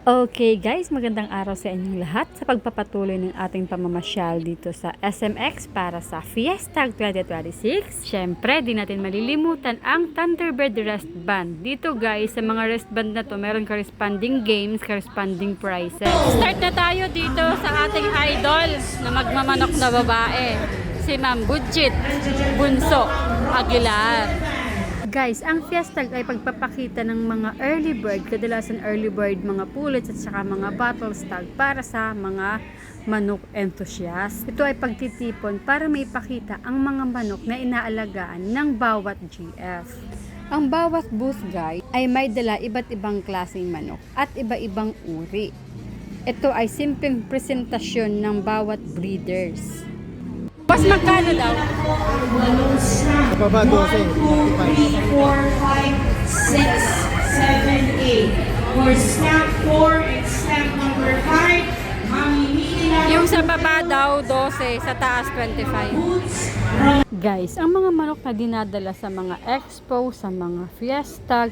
Okay guys, magandang araw sa inyong lahat sa pagpapatuloy ng ating pamamasyal dito sa SMX para sa Fiesta 2026. Syempre, di natin malilimutan ang Thunderbird Wristband. Dito guys, sa mga wristband na to, meron corresponding games, corresponding prizes. Start na tayo dito sa ating idol na magmamanok na babae, si Ma'am Budget Bunso Aguilar. Guys, ang Fiestag ay pagpapakita ng mga early bird, kadalasan early bird, mga pullets at saka mga battle stag para sa mga manok enthusiast. Ito ay pagtitipon para may ipakita ang mga manok na inaalagaan ng bawat GF. Ang bawat booth guys ay may dala iba't ibang klaseng manok at iba-ibang uri. Ito ay simpleng presentasyon ng bawat breeders. Mas magkano daw? Baba 12. 2, 3, 4, 5, 6, 7, 8. For snap 4 and snap number 5, mamimili lang. Yung sa baba daw 12, sa taas 25. Guys, ang mga manok na dinadala sa mga expo, sa mga fiesta,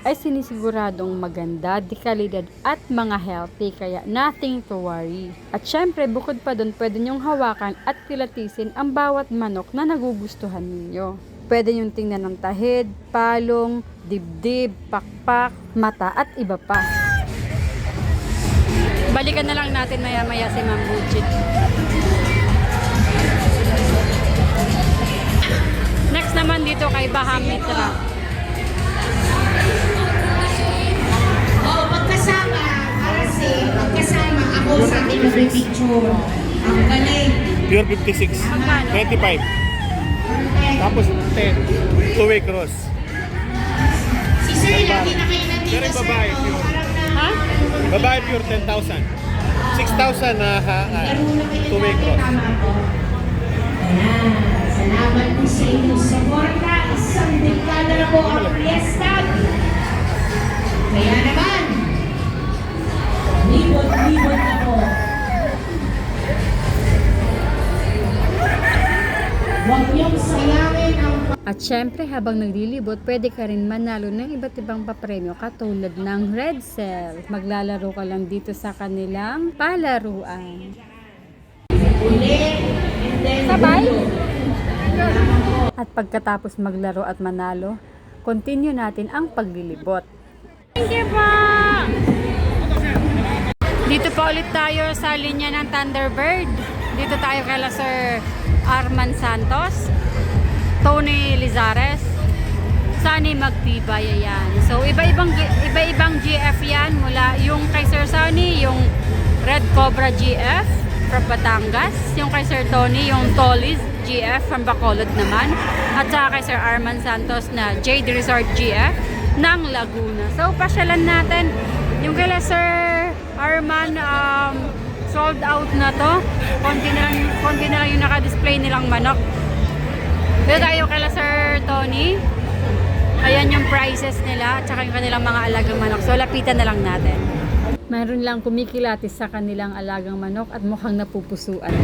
ay sinisiguradong maganda, dekalidad at mga healthy, kaya nothing to worry. At syempre, bukod pa dun, pwede nyong hawakan at kilatisin ang bawat manok na nagugustuhan ninyo. Pwede nyong tingnan ng tahid, palong, dibdib, pakpak, mata at iba pa. Balikan na lang natin maya-maya si Ma'am Budget. Next naman dito kay Bahamitra. Magkasama ako sa ating picture. Ang galing. Pure 56. 25. Tapos 10. Two-way cross. Si Sir, lagi na kayo nandito, Pero Sir. babae, pure. Ha? Babae pure 10,000. 6,000 na two-way cross. Ayan. Salamat po sa inyong suporta. Isang dekada na po ang Fiesta. Kaya naman, libot-libot na po. Huwag niyong sayangin ang... At syempre, habang naglilibot, pwede ka rin manalo ng iba't ibang papremyo katulad ng Red Cell. Maglalaro ka lang dito sa kanilang palaruan. Sabay! At pagkatapos maglaro at manalo, continue natin ang paglilibot. Thank you po! Dito pa ulit tayo sa linya ng Thunderbird. Dito tayo kay Sir Arman Santos, Tony Lizares, Sunny Magtibay, ayan. So iba-ibang GF yan, mula yung kay Sir Sunny, yung Red Cobra GF from Batangas, yung kay Sir Tony, yung Tollies GF from Bacolod naman, at saka kay Sir Arman Santos na Jade Resort GF ng Laguna. So pasyalan natin yung kay Sir Arman, sold out na to. Konti na lang yung naka-display nilang manok. Dito tayo kay Sir Tony. Ayan yung prices nila at saka yung kanilang mga alagang manok. So lapitan na lang natin. Mayroon lang kumikilatis sa kanilang alagang manok at mukhang napupusuan.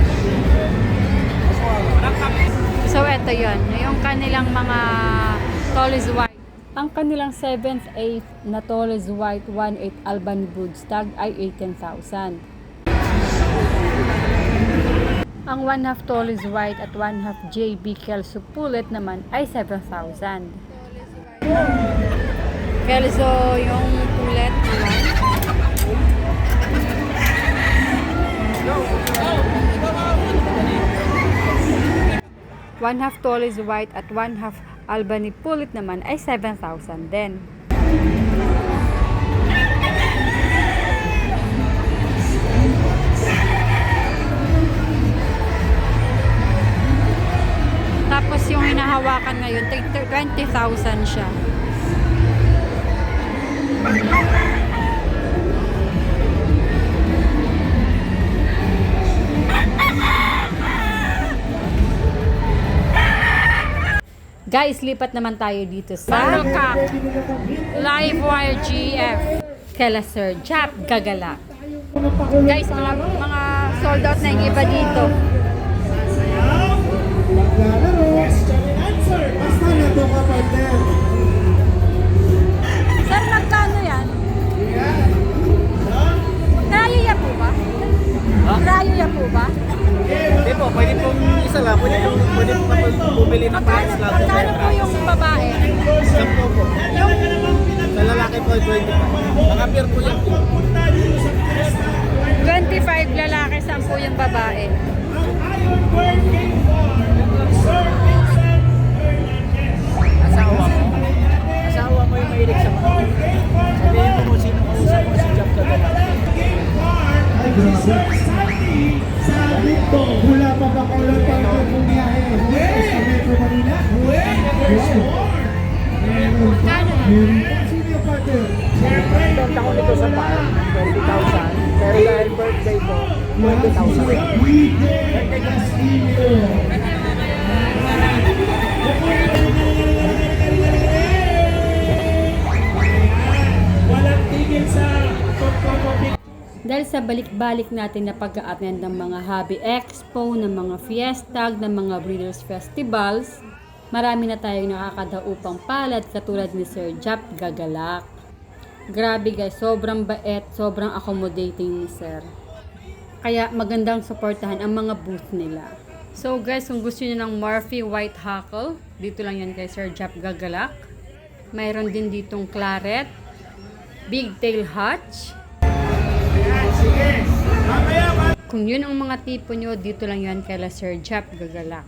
So eto yun, yung kanilang mga Tollies White. Ang kanilang 7th, 8th na Tollies White 1/8 Albany Broods tag ay 18,000. Ang 1/2 Tollies White at 1/2 JB Kelso Pullet naman ay 7,000. Kelso yung pullet naman. One-half Tollies White at 1/2 Albany Pullet naman ay 7,000 din. Tapos yung hinahawakan ngayon, 20,000 siya. Guys, lipat naman tayo dito sa Livewire GF kala Sir Jap Gagala. Guys, mga sold out na yung iba dito. Question and answer. Basta na ito kapag Sir, magkano yan? Yeah. ko ay 25. Mga beer po yan. Pupunta dito sa fiesta. 25 lalaki, 10 yung babae. Ang Iron Working Farm, Sir Vincent Hernandez. Asawa mo. Asawa mo yung mahilig sa mga. Sabihin mo kung sino kausap mo si Jump Kagalang. Working Farm, si Sir Sandy Salito. Wala pa ba kayo pa kung biyahe? Sa Metro Manila? There's more. Meron pa. Sino yung partner? Siyempre, Ang taon nito sa farm, 20,000. Pero dahil birthday ko, 20,000. Weekend Castillo. Walang tigil sa pagpapapit. Dahil sa balik-balik natin na pag-a-attend ng mga hobby expo, ng mga fiesta, ng mga breeders festivals, marami na tayong nakakadaupang palad katulad ni Sir Jap Gagalak. Grabe guys, sobrang bait, sobrang accommodating ni Sir. Kaya magandang suportahan ang mga booth nila. So guys, kung gusto niyo ng Murphy White Hackle, dito lang yan kay Sir Jap Gagalak. Mayroon din ditong Claret, Big Tail Hutch. Kung yun ang mga tipo nyo, dito lang yan kay Sir Jap Gagalak.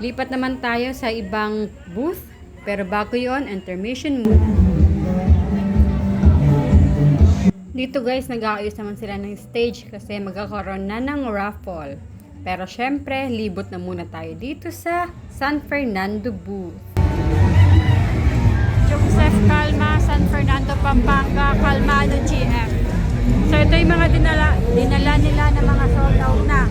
Lipat naman tayo sa ibang booth, pero bago yon, intermission muna. Dito guys, nag-aayos naman sila ng stage kasi magkakaroon na ng raffle. Pero syempre, libot na muna tayo dito sa San Fernando booth. Joseph Calma, San Fernando, Pampanga, Calmado, GF. So ito yung mga dinala nila na mga sold out na.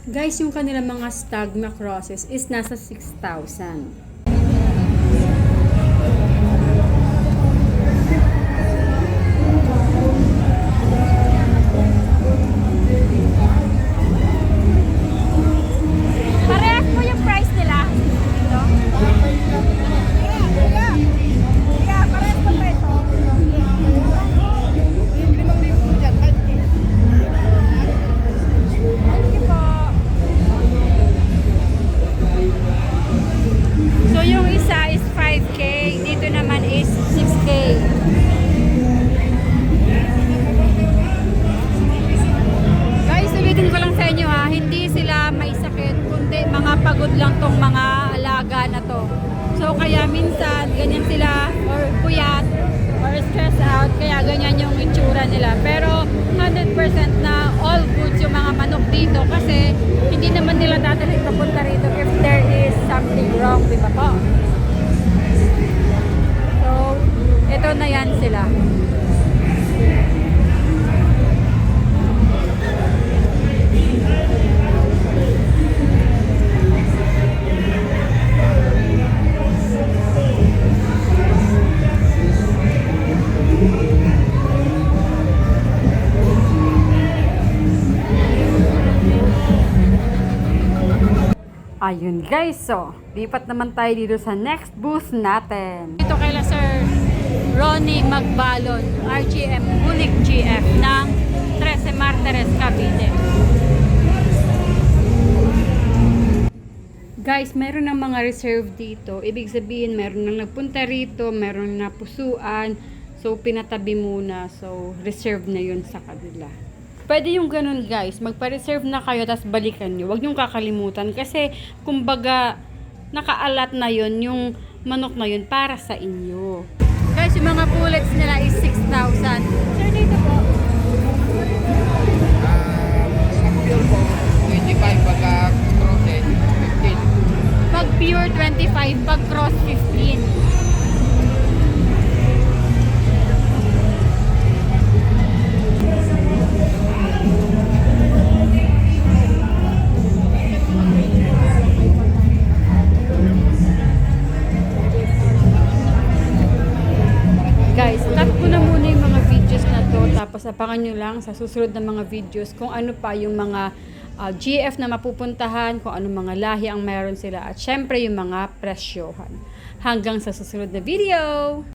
Guys, yung kanilang mga stagma crosses is nasa 6,000. Parehas po yung price nila. Dito. Parehas po ito. Thank you po. So yung isa is 5K, dito naman is 6K. Guys, ulitin ko lang sa inyo ha, hindi sila may sakit, kundi mga pagod lang tong mga alaga na to. So kaya minsan ganyan sila or puyat or stress out, kaya ganyan yung itsura nila. Pero 100% na all goods yung mga manok dito kasi hindi naman nila dadalhin papunta rito if there is something wrong, di ba po? So, ito na yan sila. Ayun guys, so lipat naman tayo dito sa next booth natin. Dito kay Sir Ronnie Magbalon, RGM Bulik GF ng 13 Martires, Cavite. Guys, meron ng mga reserve dito. Ibig sabihin, meron nang nagpunta rito, meron na pusuan. So, pinatabi muna. So, reserve na yun sa kanila. Pwede yung ganun guys, magpa-reserve na kayo tapos balikan nyo. Huwag nyo kakalimutan kasi kumbaga nakaalat na yun, yung manok na yun para sa inyo. Guys, yung mga pullets nila is 6,000. Sir, dito po. Sa pure po, 25 pagka crossed, 15. Pag pure 25, pag cross 15. Guys, cut ko na muna yung mga videos na to, tapos abangan nyo lang sa susunod na mga videos kung ano pa yung mga GF na mapupuntahan, kung anong mga lahi ang meron sila, at syempre yung mga presyohan. Hanggang sa susunod na video!